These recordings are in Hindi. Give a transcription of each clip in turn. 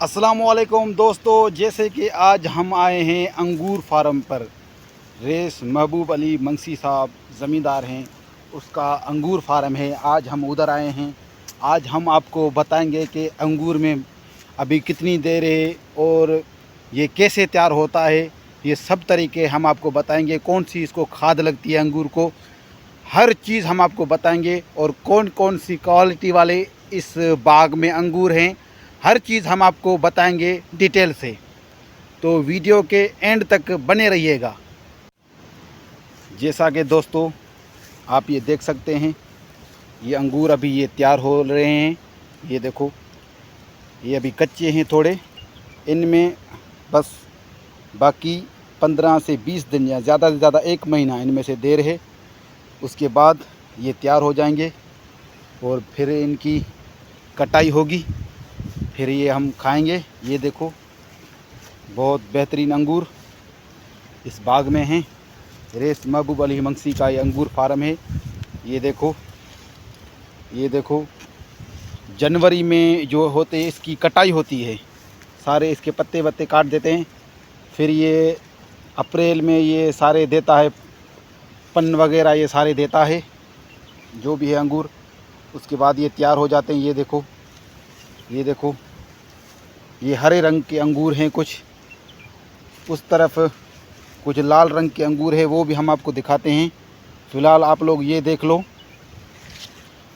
अस्सलामुअलैकुम दोस्तों, जैसे कि आज हम आए हैं अंगूर फार्म पर। रेस महबूब अली मंगसी साहब ज़मींदार हैं, उसका अंगूर फार्म है। आज हम उधर आए हैं। आज हम आपको बताएंगे कि अंगूर में अभी कितनी देर है और ये कैसे तैयार होता है। ये सब तरीके हम आपको बताएंगे। कौन सी इसको खाद लगती है अंगूर को, हर चीज़ हम आपको बताएंगे। और कौन कौन सी क्वालिटी वाले इस बाग में अंगूर हैं, हर चीज़ हम आपको बताएंगे डिटेल से। तो वीडियो के एंड तक बने रहिएगा। जैसा कि दोस्तों आप ये देख सकते हैं, ये अंगूर अभी ये तैयार हो रहे हैं। ये देखो, ये अभी कच्चे हैं थोड़े, इनमें बस बाकी 15 से 20 दिन या ज़्यादा से ज़्यादा 1 महीना इनमें से देर है। उसके बाद ये तैयार हो जाएंगे और फिर इनकी कटाई होगी, फिर ये हम खाएंगे। ये देखो, बहुत बेहतरीन अंगूर इस बाग में हैं। रेस महबूब अली मंगसी का ये अंगूर फार्म है। ये देखो, ये देखो, जनवरी में जो होते इसकी कटाई होती है, सारे इसके पत्ते वत्ते काट देते हैं। फिर ये अप्रैल में ये सारे देता है, पन वगैरह ये सारे देता है जो भी है अंगूर। उसके बाद ये तैयार हो जाते हैं। ये देखो, ये देखो, ये हरे रंग के अंगूर हैं कुछ, उस तरफ कुछ लाल रंग के अंगूर है, वो भी हम आपको दिखाते हैं। फ़िलहाल आप लोग ये देख लो।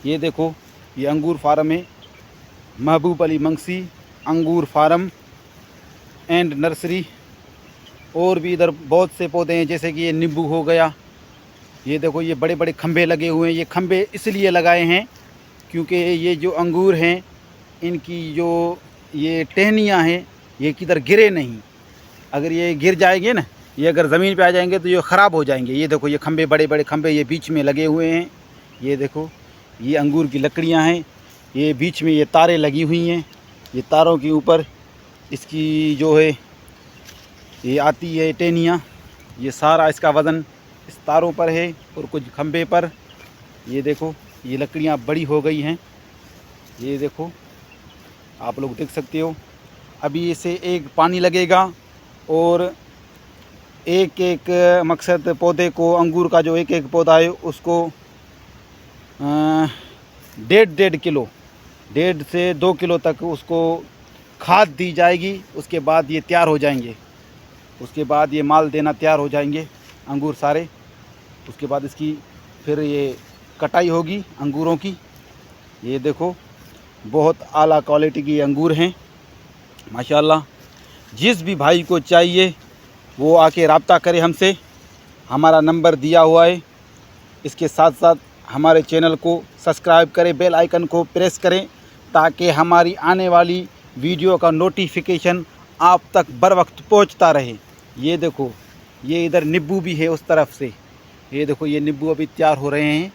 ये देखो, ये अंगूर फार्म है, महबूब अली मंगसी अंगूर फार्म एंड नर्सरी। और भी इधर बहुत से पौधे हैं, जैसे कि ये नींबू हो गया। ये देखो, ये बड़े बड़े खंभे लगे हुए हैं। ये खंभे इसलिए लगाए हैं क्योंकि ये जो अंगूर हैं, इनकी जो ये टहनियाँ हैं, ये किधर गिरे नहीं। अगर ये गिर जाएंगे ना, ये अगर ज़मीन पे आ जाएंगे तो ये ख़राब हो जाएंगे। ये देखो, ये खंभे बड़े बड़े खंभे ये बीच में लगे हुए हैं। ये देखो, ये अंगूर की लकड़ियाँ हैं, ये बीच में ये तारें लगी हुई हैं। ये तारों के ऊपर इसकी जो है ये आती है टहनियाँ। ये सारा इसका वज़न इस तारों पर है और कुछ खंभे पर। ये देखो, ये लकड़ियाँ बड़ी हो गई हैं। ये देखो, आप लोग देख सकते हो। अभी इसे एक पानी लगेगा और एक एक मकसद पौधे को, अंगूर का जो एक एक पौधा है उसको 1.5 किलो, 1.5 से 2 किलो तक उसको खाद दी जाएगी। उसके बाद ये तैयार हो जाएंगे। उसके बाद ये माल देना तैयार हो जाएंगे अंगूर सारे। उसके बाद इसकी फिर ये कटाई होगी अंगूरों की। ये देखो, बहुत आला क्वालिटी की अंगूर हैं माशाल्लाह। जिस भी भाई को चाहिए वो आके रब्ता करे हमसे, हमारा नंबर दिया हुआ है। इसके साथ साथ हमारे चैनल को सब्सक्राइब करें, बेल आइकन को प्रेस करें ताकि हमारी आने वाली वीडियो का नोटिफिकेशन आप तक बर वक्त पहुँचता रहे। ये देखो, ये इधर नींबू भी है उस तरफ से। ये देखो, ये नींबू अभी तैयार हो रहे हैं,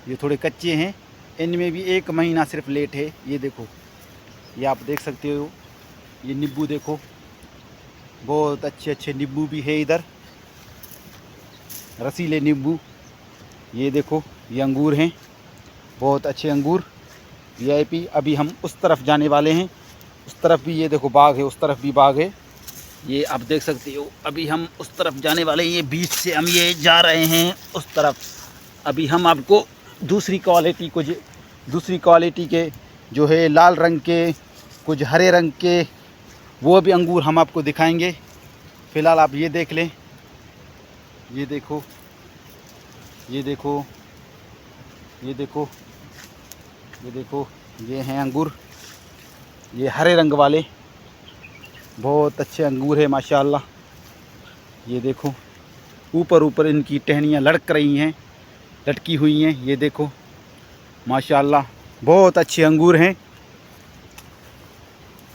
ये थोड़े कच्चे हैं, इनमें भी 1 महीना सिर्फ लेट है। ये देखो, ये आप देख सकते हो, ये नींबू देखो, बहुत अच्छे अच्छे नींबू भी है इधर, रसीले नींबू। ये देखो, ये अंगूर हैं, बहुत अच्छे अंगूर VIP। अभी हम उस तरफ जाने वाले हैं। उस तरफ भी ये देखो बाग है, उस तरफ भी बाग है, ये आप देख सकते हो। अभी हम उस तरफ जाने वाले हैं, ये बीच से हम ये जा रहे हैं उस तरफ। अभी हम आपको दूसरी क्वालिटी के जो है लाल रंग के, कुछ हरे रंग के, वो भी अंगूर हम आपको दिखाएंगे। फ़िलहाल आप ये देख लें। ये देखो, ये देखो, ये देखो, ये देखो, ये हैं अंगूर, ये हरे रंग वाले, बहुत अच्छे अंगूर है माशाल्लाह। ये देखो, ऊपर ऊपर इनकी टहनियाँ लटक रही हैं, लटकी हुई हैं। ये देखो माशाल्लाह, बहुत अच्छे अंगूर हैं।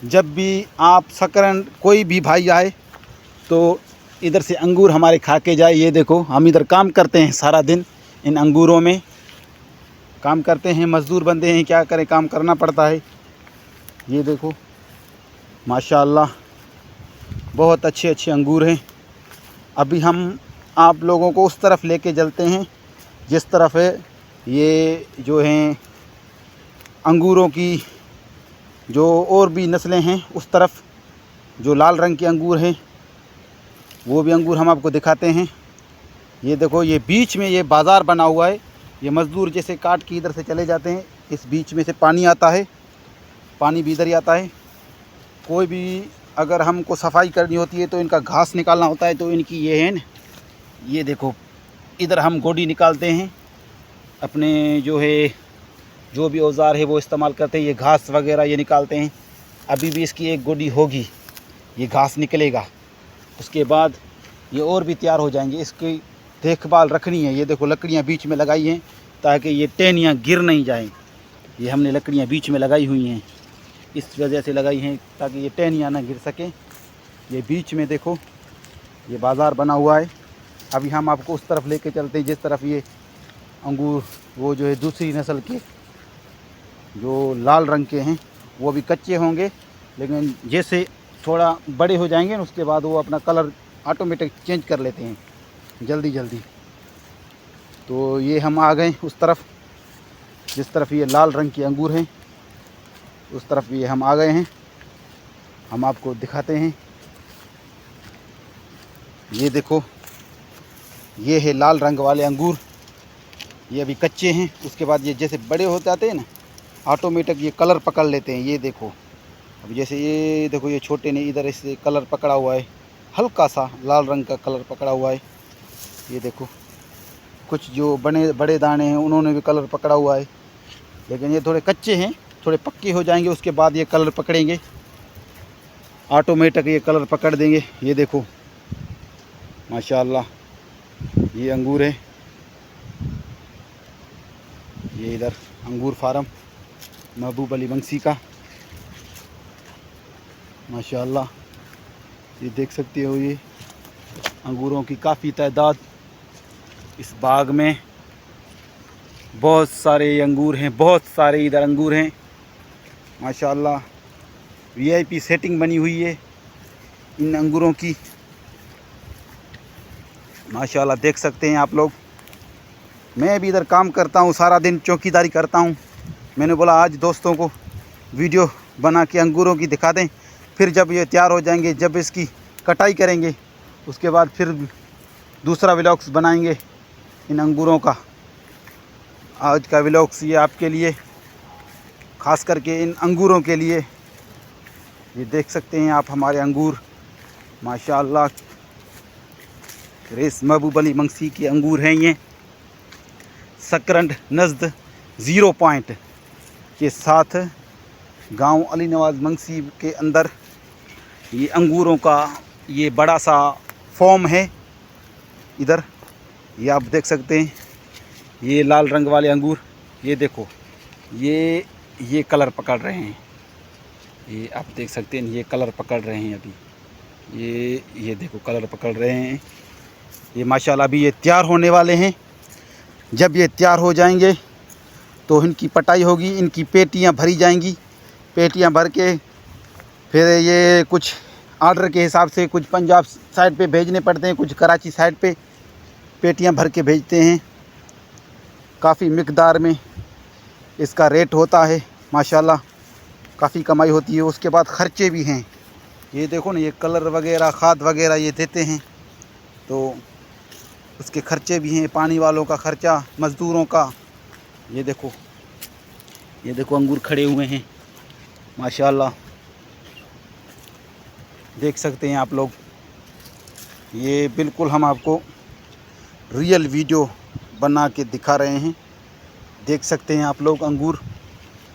जब भी आप सकरन कोई भी भाई आए तो इधर से अंगूर हमारे खा के जाए। ये देखो, हम इधर काम करते हैं सारा दिन, इन अंगूरों में काम करते हैं, मज़दूर बंदे हैं, क्या करें, काम करना पड़ता है। ये देखो माशाल्लाह, बहुत अच्छे अच्छे अंगूर हैं। अभी हम आप लोगों को उस तरफ लेके चलते हैं जिस तरफ है ये जो हैं अंगूरों की जो और भी नस्लें हैं उस तरफ जो लाल रंग के अंगूर हैं, वो भी अंगूर हम आपको दिखाते हैं। ये देखो, ये बीच में ये बाज़ार बना हुआ है। ये मज़दूर जैसे काट के इधर से चले जाते हैं, इस बीच में से पानी आता है, पानी भी इधर ही आता है। कोई भी अगर हमको सफाई करनी होती है तो इनका घास निकालना होता है, तो इनकी ये है न, ये देखो इधर हम गोडी निकालते हैं, अपने जो भी औज़ार है वो इस्तेमाल करते हैं। ये घास वगैरह ये निकालते हैं। अभी भी इसकी एक गोडी होगी, ये घास निकलेगा, उसके बाद ये और भी तैयार हो जाएंगे। इसकी देखभाल रखनी है। ये देखो लकड़ियाँ बीच में लगाई हैं ताकि ये टहनियाँ गिर नहीं जाएं। ये हमने लकड़ियाँ बीच में लगाई हुई हैं, इस वजह से लगाई हैं ताकि ये टहनियाँ ना गिर सकें। ये बीच में देखो ये बाज़ार बना हुआ है। अभी हम आपको उस तरफ लेके चलते हैं जिस तरफ ये अंगूर वो जो है दूसरी नस्ल के जो लाल रंग के हैं वो भी कच्चे होंगे, लेकिन जैसे थोड़ा बड़े हो जाएंगे ना उसके बाद वो अपना कलर ऑटोमेटिक चेंज कर लेते हैं जल्दी जल्दी। तो ये हम आ गए उस तरफ जिस तरफ ये लाल रंग के अंगूर हैं, उस तरफ ये हम आ गए हैं। हम आपको दिखाते हैं। ये देखो, ये है लाल रंग वाले अंगूर। ये अभी कच्चे हैं, उसके बाद ये जैसे बड़े हो जाते हैं ना ऑटोमेटिक ये कलर पकड़ लेते हैं। ये देखो अभी जैसे ये देखो ये छोटे ने इधर इससे कलर पकड़ा हुआ है, हल्का सा लाल रंग का कलर पकड़ा हुआ है। ये देखो कुछ जो बड़े दाने हैं उन्होंने भी कलर पकड़ा हुआ है, लेकिन ये थोड़े कच्चे हैं, थोड़े पक्के हो जाएंगे उसके बाद ये कलर पकड़ेंगे, ऑटोमेटिक ये कलर पकड़ देंगे। ये देखो माशाल्लाह ये अंगूर है। ये इधर अंगूर फार्म महबूब अली मंगसी का, माशाल्लाह ये देख सकते हो। ये अंगूरों की काफ़ी तादाद इस बाग में, बहुत सारे अंगूर हैं, बहुत सारे इधर अंगूर हैं माशाल्लाह। वीआईपी सेटिंग बनी हुई है इन अंगूरों की, माशाल्लाह देख सकते हैं आप लोग। मैं भी इधर काम करता हूँ, सारा दिन चौकीदारी करता हूँ। मैंने बोला आज दोस्तों को वीडियो बना के अंगूरों की दिखा दें, फिर जब ये तैयार हो जाएंगे, जब इसकी कटाई करेंगे उसके बाद फिर दूसरा व्लॉग्स बनाएंगे इन अंगूरों का। आज का व्लॉग्स ये आपके लिए, ख़ास करके इन अंगूरों के लिए। ये देख सकते हैं आप हमारे अंगूर माशाल्लाह, रेस महबूब अली मंगसी के अंगूर हैं। ये सकरंड नज़द 0 पॉइंट के साथ गांव अली नवाज़ मंगसी के अंदर ये अंगूरों का ये बड़ा सा फॉर्म है। इधर ये आप देख सकते हैं, ये लाल रंग वाले अंगूर, ये देखो ये कलर पकड़ रहे हैं। ये आप देख सकते हैं, ये कलर पकड़ रहे हैं अभी। ये देखो कलर पकड़ रहे हैं। ये माशाल्लाह अभी ये तैयार होने वाले हैं। जब ये तैयार हो जाएंगे तो इनकी पटाई होगी, इनकी पेटियां भरी जाएंगी। पेटियां भर के फिर ये कुछ ऑर्डर के हिसाब से कुछ पंजाब साइड पे भेजने पड़ते हैं, कुछ कराची साइड पे पेटियां भर के भेजते हैं। काफ़ी मिकदार में इसका रेट होता है माशाल्लाह, काफ़ी कमाई होती है। उसके बाद ख़र्चे भी हैं। ये देखो ना, ये कलर वगैरह खाद वगैरह ये देते हैं तो उसके ख़र्चे भी हैं, पानी वालों का ख़र्चा, मज़दूरों का। ये देखो अंगूर खड़े हुए हैं माशाल्लाह, देख सकते हैं आप लोग। ये बिल्कुल हम आपको रियल वीडियो बना के दिखा रहे हैं। देख सकते हैं आप लोग अंगूर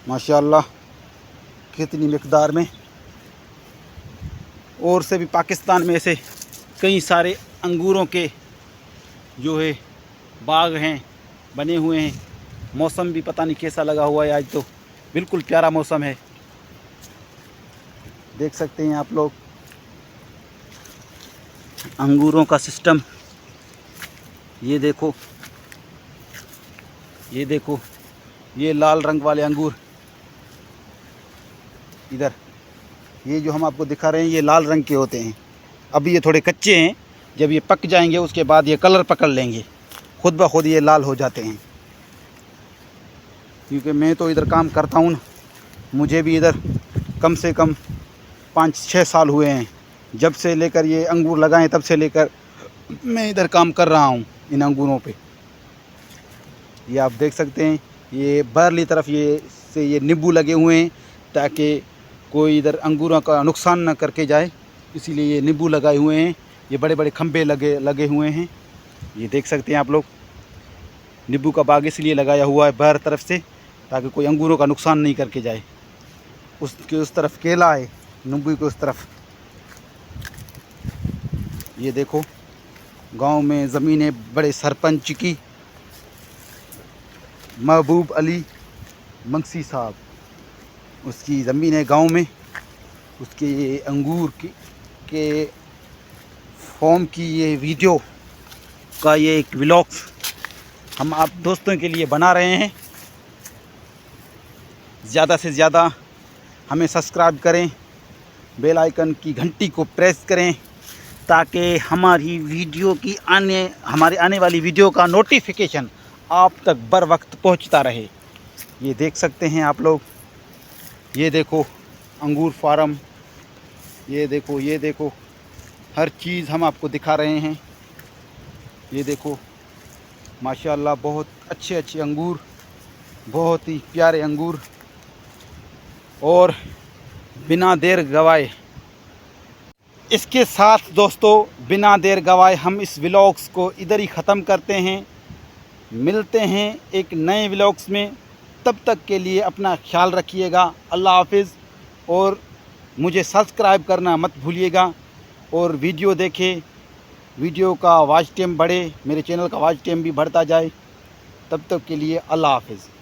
माशाल्लाह कितनी मिकदार में। और से भी पाकिस्तान में ऐसे कई सारे अंगूरों के जो है बाग हैं, बने हुए हैं। मौसम भी पता नहीं कैसा लगा हुआ है, आज तो बिल्कुल प्यारा मौसम है। देख सकते हैं आप लोग अंगूरों का सिस्टम। ये देखो ये लाल रंग वाले अंगूर इधर, ये जो हम आपको दिखा रहे हैं ये लाल रंग के होते हैं। अभी ये थोड़े कच्चे हैं, जब ये पक जाएंगे उसके बाद ये कलर पकड़ लेंगे, खुद ब खुद ये लाल हो जाते हैं। क्योंकि मैं तो इधर काम करता हूँ ना, मुझे भी इधर कम से कम 5-6 साल हुए हैं। जब से लेकर ये अंगूर लगाए तब से लेकर मैं इधर काम कर रहा हूँ इन अंगूरों पे। ये आप देख सकते हैं, ये बाहरली तरफ ये नींबू लगे हुए हैं ताकि कोई इधर अंगूरों का नुकसान ना करके जाए, इसीलिए ये नींबू लगाए हुए हैं। ये बड़े बड़े खंभे लगे हुए हैं। ये देख सकते हैं आप लोग, नींबू का बाग इसलिए लगाया हुआ है बाहर तरफ से ताकि कोई अंगूरों का नुकसान नहीं करके जाए। उस तरफ केला है, नींबू के उस तरफ। ये देखो, गांव में ज़मीन है बड़े सरपंच की, महबूब अली मंगसी साहब, उसकी ज़मीन है गांव में। उसके ये अंगूर के फॉर्म की ये वीडियो का ये एक व्लॉग्स हम आप दोस्तों के लिए बना रहे हैं। ज़्यादा से ज़्यादा हमें सब्सक्राइब करें, बेल आइकन की घंटी को प्रेस करें ताकि हमारे आने वाली वीडियो का नोटिफिकेशन आप तक बर वक्त पहुंचता रहे। ये देख सकते हैं आप लोग, ये देखो अंगूर फार्म, ये देखो हर चीज़ हम आपको दिखा रहे हैं। ये देखो माशाल्लाह, बहुत अच्छे अंगूर, बहुत ही प्यारे अंगूर। और बिना देर गवाए, इसके साथ दोस्तों बिना देर गवाए हम इस व्लॉग्स को इधर ही ख़त्म करते हैं। मिलते हैं एक नए व्लॉग्स में, तब तक के लिए अपना ख्याल रखिएगा। अल्लाह हाफिज़। और मुझे सब्सक्राइब करना मत भूलिएगा और वीडियो देखें, वीडियो का वॉच टाइम बढ़े, मेरे चैनल का वॉच टाइम भी बढ़ता जाए। तब तक के लिए अल्लाह हाफिज़।